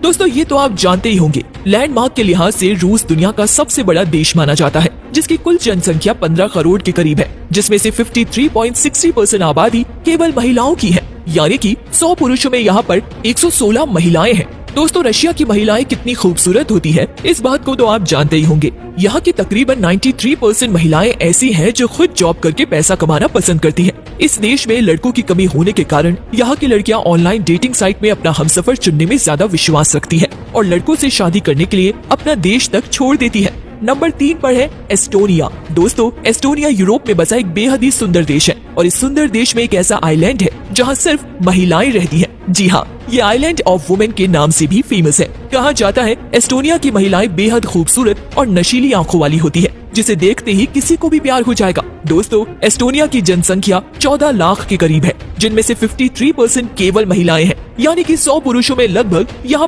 दोस्तों ये तो आप जानते ही होंगे, लैंडमार्क के लिहाज से रूस दुनिया का सबसे बड़ा देश माना जाता है, जिसकी कुल जनसंख्या 15 करोड़ के करीब है, जिसमें से 53.60% आबादी केवल महिलाओं की है, यानी कि 100 पुरुषों में यहाँ पर 116 महिलाएं हैं। दोस्तों रशिया की महिलाएं कितनी खूबसूरत होती है, इस बात को तो आप जानते ही होंगे। यहाँ की तकरीबन 93% महिलाएं ऐसी हैं जो खुद जॉब करके पैसा कमाना पसंद करती हैं। इस देश में लड़कों की कमी होने के कारण यहाँ की लड़कियाँ ऑनलाइन डेटिंग साइट में अपना हमसफर चुनने में ज्यादा विश्वास रखती है और लड़कों से शादी करने के लिए अपना देश तक छोड़ देती है। नंबर 3 पर है एस्टोनिया। दोस्तों एस्टोनिया यूरोप में बसा एक बेहद ही सुंदर देश है और इस सुंदर देश में एक ऐसा आइलैंड है जहाँ सिर्फ महिलाएं रहती हैं। जी हाँ, ये आइलैंड ऑफ वुमेन के नाम से भी फेमस है। कहा जाता है एस्टोनिया की महिलाएं बेहद खूबसूरत और नशीली आंखों वाली होती है, जिसे देखते ही किसी को भी प्यार हो जाएगा। दोस्तों एस्टोनिया की जनसंख्या 14 लाख के करीब है, जिनमें से 53% केवल महिलाएं हैं, यानी कि 100 पुरुषों में लगभग यहाँ